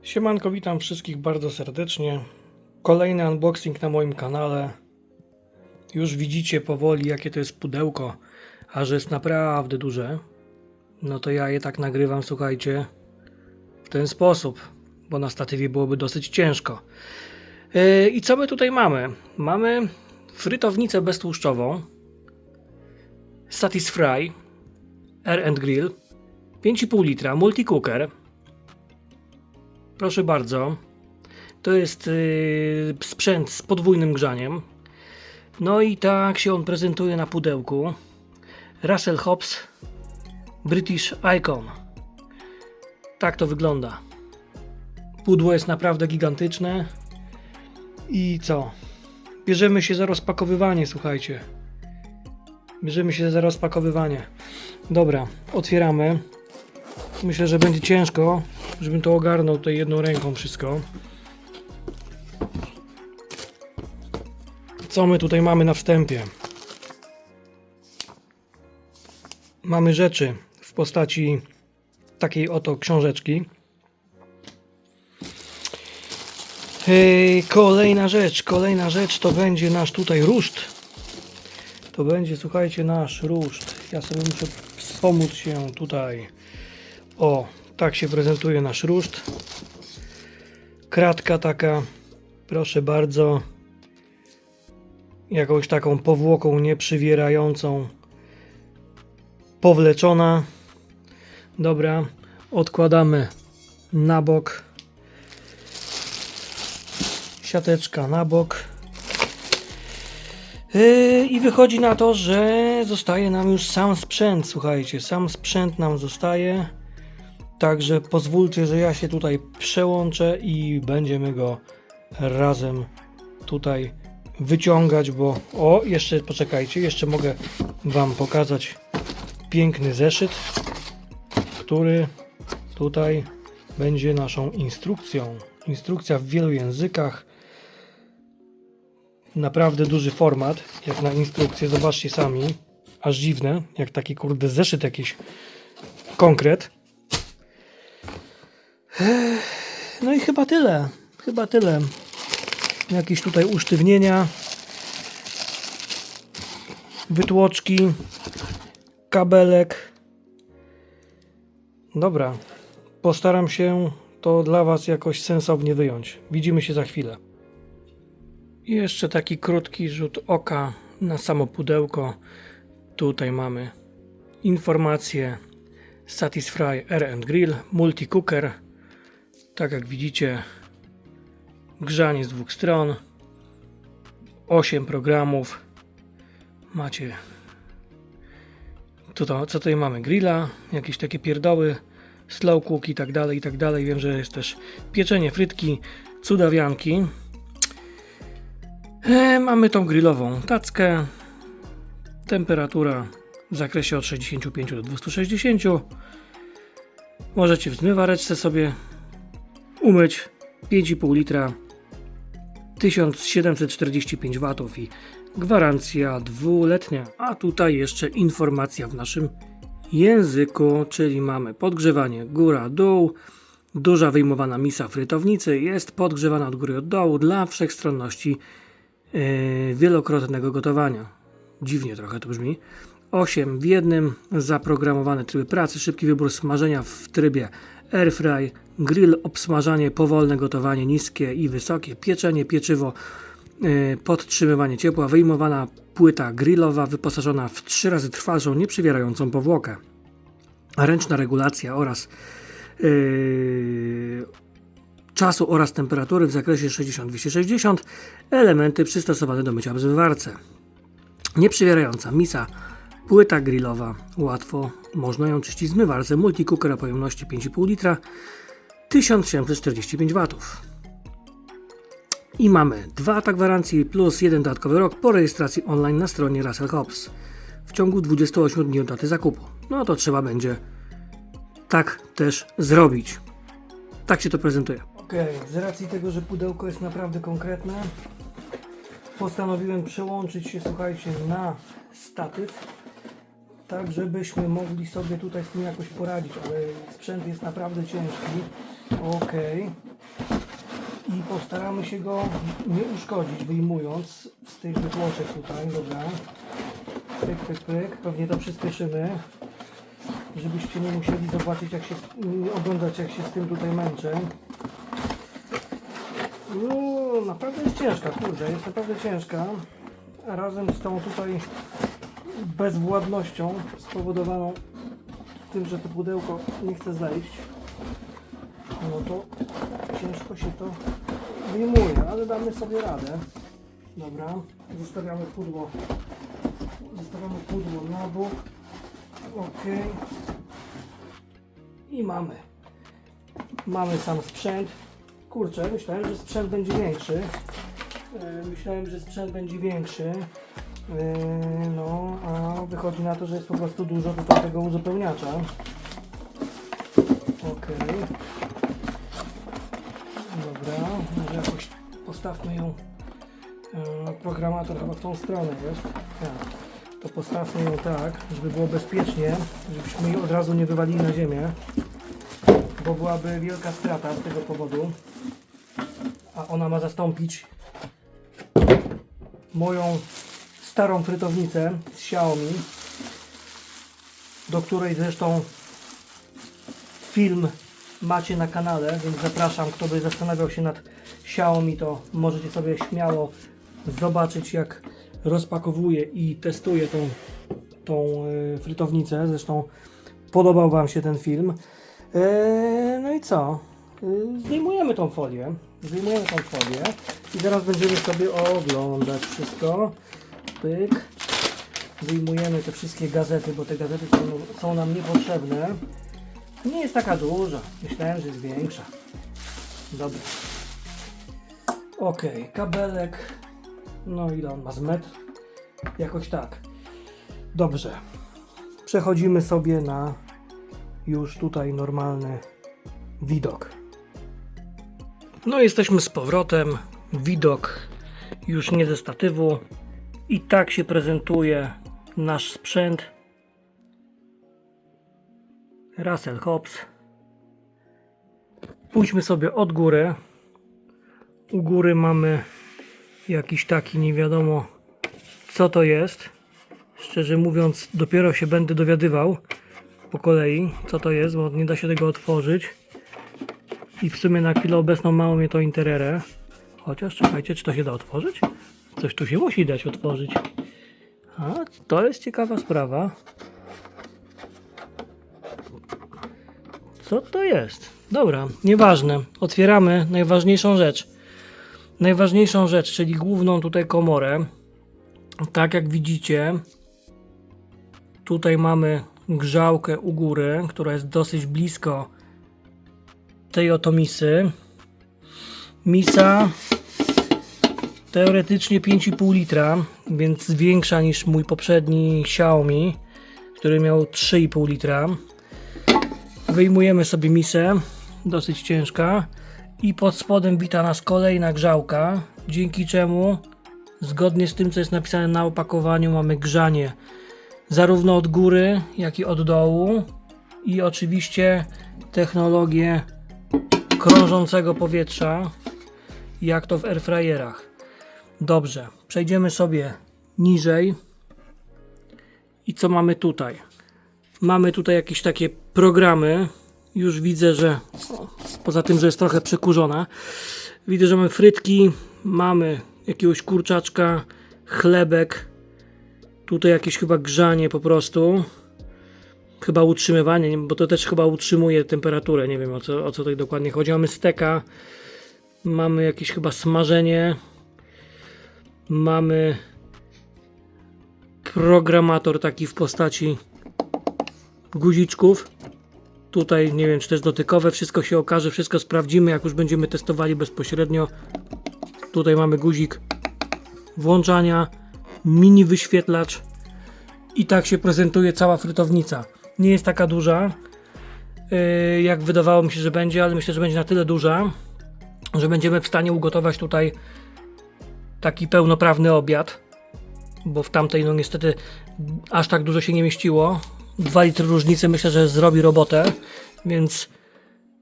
Siemanko, witam wszystkich bardzo serdecznie. Kolejny unboxing na moim kanale. Już widzicie powoli, jakie to jest pudełko, a że jest naprawdę duże. No to ja je tak nagrywam, słuchajcie, w ten sposób, bo na statywie byłoby dosyć ciężko. I co my tutaj mamy? Mamy frytownicę beztłuszczową Satisfry Air & Grill 5,5 litra multi-cooker. Proszę bardzo, to jest sprzęt z podwójnym grzaniem. No i tak się on prezentuje na pudełku. Russell Hobbs British Icon. Tak to wygląda. Pudło jest naprawdę gigantyczne. I co? Bierzemy się za rozpakowywanie, słuchajcie. Bierzemy się za rozpakowywanie. Dobra, otwieramy. Myślę, że będzie ciężko, żebym to ogarnął tutaj jedną ręką wszystko. Co my tutaj mamy na wstępie? Mamy rzeczy w postaci takiej oto książeczki. Kolejna rzecz to będzie nasz tutaj ruszt. To będzie, słuchajcie, nasz ruszt. Ja sobie muszę wspomóc się tutaj. O, tak się prezentuje nasz ruszt. Kratka taka, proszę bardzo, jakąś taką powłoką nieprzywierającą, powleczona. Dobra, odkładamy na bok. Siateczka na bok. I wychodzi na to, że zostaje nam już sam sprzęt, słuchajcie, sam sprzęt nam zostaje. Także pozwólcie, że ja się tutaj przełączę i będziemy go razem tutaj wyciągać, bo o, jeszcze poczekajcie, jeszcze mogę wam pokazać piękny zeszyt, który tutaj będzie naszą instrukcją. Instrukcja w wielu językach. Naprawdę duży format, jak na instrukcję, zobaczcie sami, aż dziwne, jak taki kurde zeszyt jakiś konkret. No i chyba tyle. Jakieś tutaj usztywnienia, wytłoczki, kabelek. Dobra, postaram się to dla was jakoś sensownie wyjąć. Widzimy się za chwilę. I jeszcze taki krótki rzut oka na samo pudełko. Tutaj mamy informacje Satisfry Air & Grill Multi Cooker. Tak jak widzicie, grzanie z dwóch stron, 8 programów. Macie co tutaj mamy? Grilla, jakieś takie pierdoły, slow cook i tak dalej. Wiem, że jest też pieczenie, frytki, cudawianki. Mamy tą grillową tackę. Temperatura w zakresie od 65 do 260. Możecie w zmywareczce sobie umyć 5,5 litra, 1745 W i gwarancja 2-letnia. A tutaj jeszcze informacja w naszym języku, czyli mamy podgrzewanie góra-dół, duża wyjmowana misa frytownicy jest podgrzewana od góry od dołu dla wszechstronności wielokrotnego gotowania. Dziwnie trochę to brzmi. 8 w jednym, zaprogramowane tryby pracy, szybki wybór smażenia w trybie airfry, grill, obsmażanie, powolne gotowanie, niskie i wysokie, pieczenie, pieczywo, podtrzymywanie ciepła, wyjmowana płyta grillowa wyposażona w 3 razy trwalszą, nieprzywierającą powłokę, ręczna regulacja oraz czasu oraz temperatury w zakresie 60-260, elementy przystosowane do mycia w zmywarce, nieprzywierająca misa, płyta grillowa, łatwo można ją czyścić w zmywarce, multi-cooker o pojemności 5,5 litra, 1745 W. I mamy 2 lata gwarancji plus 1 dodatkowy rok po rejestracji online na stronie Russell Hobbs w ciągu 28 dni od daty zakupu. No to trzeba będzie tak też zrobić. Tak się to prezentuje. Z racji tego, że pudełko jest naprawdę konkretne, postanowiłem przełączyć się, słuchajcie, na statyw, tak żebyśmy mogli sobie tutaj z tym jakoś poradzić, ale sprzęt jest naprawdę ciężki. i postaramy się go nie uszkodzić, wyjmując z tych wytłoczek tutaj, dobra. Pyk, pyk, pyk. Pewnie to przyspieszymy, żebyście nie musieli zobaczyć, oglądać jak się z tym tutaj męczę. No, naprawdę jest ciężka, kurde, jest naprawdę ciężka. A razem z tą tutaj bezwładnością spowodowaną tym, że to pudełko nie chce zejść, no to ciężko się to wyjmuje, ale damy sobie radę. Dobra, zostawiamy pudło na bok. Ok. I mamy sam sprzęt. Kurczę, myślałem, że sprzęt będzie większy. No, a wychodzi na to, że jest po prostu dużo tutaj tego uzupełniacza. Ok. Dobra, może jakoś postawmy ją. Programator chyba w tą stronę jest. Tak. To postawmy ją tak, żeby było bezpiecznie, żebyśmy jej od razu nie wywalili na ziemię, bo byłaby wielka strata z tego powodu. A ona ma zastąpić moją starą frytownicę z Xiaomi, do której zresztą film macie na kanale, więc zapraszam, kto by zastanawiał się nad Xiaomi, to możecie sobie śmiało zobaczyć, jak rozpakowuję i testuję tą frytownicę. Zresztą podobał Wam się ten film. No i co? Zdejmujemy tą folię i teraz będziemy sobie oglądać wszystko. Pyk. Wyjmujemy te wszystkie gazety, bo te gazety są nam niepotrzebne. Nie jest taka duża. Myślałem, że jest większa. Dobra. Ok, kabelek. No ile on ma z metr? Jakoś tak. Dobrze. Przechodzimy sobie na już tutaj normalny widok. No jesteśmy z powrotem. Widok już nie ze statywu. I tak się prezentuje nasz sprzęt. Russell Hobbs. Pójdźmy sobie od góry. U góry mamy jakiś taki, nie wiadomo co to jest. Szczerze mówiąc, dopiero się będę dowiadywał po kolei, co to jest, bo nie da się tego otworzyć. I w sumie na chwilę obecną mało mnie to interesuje. Chociaż czekajcie, czy to się da otworzyć? Coś tu się musi dać otworzyć. A, to jest ciekawa sprawa. Co to jest? Dobra, nieważne. Otwieramy najważniejszą rzecz, czyli główną tutaj komorę. Tak jak widzicie, tutaj mamy grzałkę u góry, która jest dosyć blisko tej oto misy. Misa teoretycznie 5,5 litra, więc większa niż mój poprzedni Xiaomi, który miał 3,5 litra. Wyjmujemy sobie misę, dosyć ciężka, i pod spodem wita nas kolejna grzałka, dzięki czemu zgodnie z tym, co jest napisane na opakowaniu, mamy grzanie zarówno od góry, jak i od dołu, i oczywiście technologię krążącego powietrza, jak to w airfryerach. Dobrze, przejdziemy sobie niżej. I co mamy tutaj? Mamy tutaj jakieś takie programy. Już widzę, że poza tym, że jest trochę przekurzona, widzę, że mamy frytki, mamy jakiegoś kurczaczka, chlebek, tutaj jakieś chyba grzanie po prostu, chyba utrzymywanie, bo to też chyba utrzymuje temperaturę, nie wiem o co tutaj dokładnie chodzi. Mamy steka, mamy jakieś chyba smażenie, mamy programator taki w postaci guziczków. Tutaj nie wiem, czy to jest dotykowe, wszystko się okaże, wszystko sprawdzimy, jak już będziemy testowali bezpośrednio. Tutaj mamy guzik włączania, mini wyświetlacz i tak się prezentuje cała frytownica. Nie jest taka duża, jak wydawało mi się, że będzie, ale myślę, że będzie na tyle duża, że będziemy w stanie ugotować tutaj taki pełnoprawny obiad, bo w tamtej no niestety aż tak dużo się nie mieściło. 2 litry różnicy myślę, że zrobi robotę, więc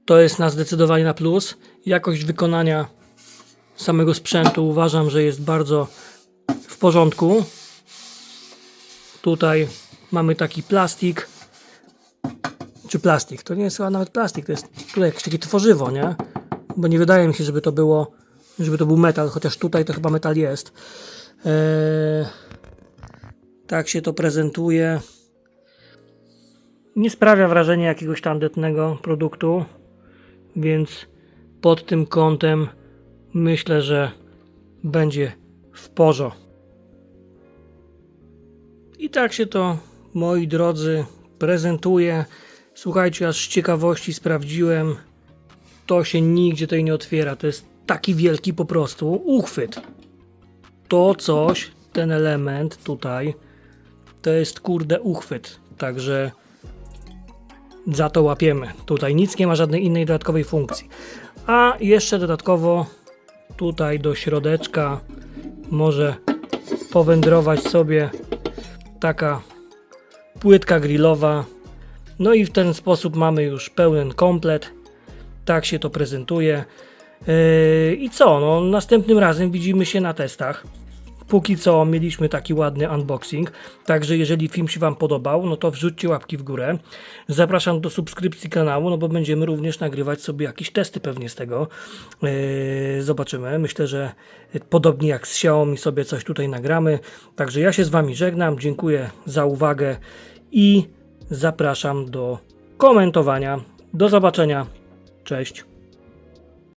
to jest zdecydowanie na plus. Jakość wykonania samego sprzętu uważam, że jest bardzo w porządku. Tutaj mamy taki plastik, czy plastik, to nie jest chyba nawet plastik, to jest tutaj jakieś takie tworzywo, nie? Bo nie wydaje mi się, żeby to był metal, chociaż tutaj to chyba metal jest. Tak się to prezentuje. Nie sprawia wrażenia jakiegoś tandetnego produktu, więc pod tym kątem myślę, że będzie w porządku. I tak się to, moi drodzy, prezentuje. Słuchajcie, aż z ciekawości sprawdziłem. To się nigdzie tutaj nie otwiera. To jest taki wielki po prostu uchwyt. To coś, ten element tutaj, to jest kurde uchwyt. Także za to łapiemy. Tutaj nic nie ma żadnej innej dodatkowej funkcji. A jeszcze dodatkowo tutaj do środeczka może powędrować sobie taka płytka grillowa. No i w ten sposób mamy już pełen komplet. Tak się to prezentuje. I co? No, następnym razem widzimy się na testach. Póki co mieliśmy taki ładny unboxing. Także jeżeli film się Wam podobał, no to wrzućcie łapki w górę. Zapraszam do subskrypcji kanału, no bo będziemy również nagrywać sobie jakieś testy pewnie z tego. Zobaczymy. Myślę, że podobnie jak z Xiaomi sobie coś tutaj nagramy. Także ja się z Wami żegnam. Dziękuję za uwagę i zapraszam do komentowania. Do zobaczenia. Cześć.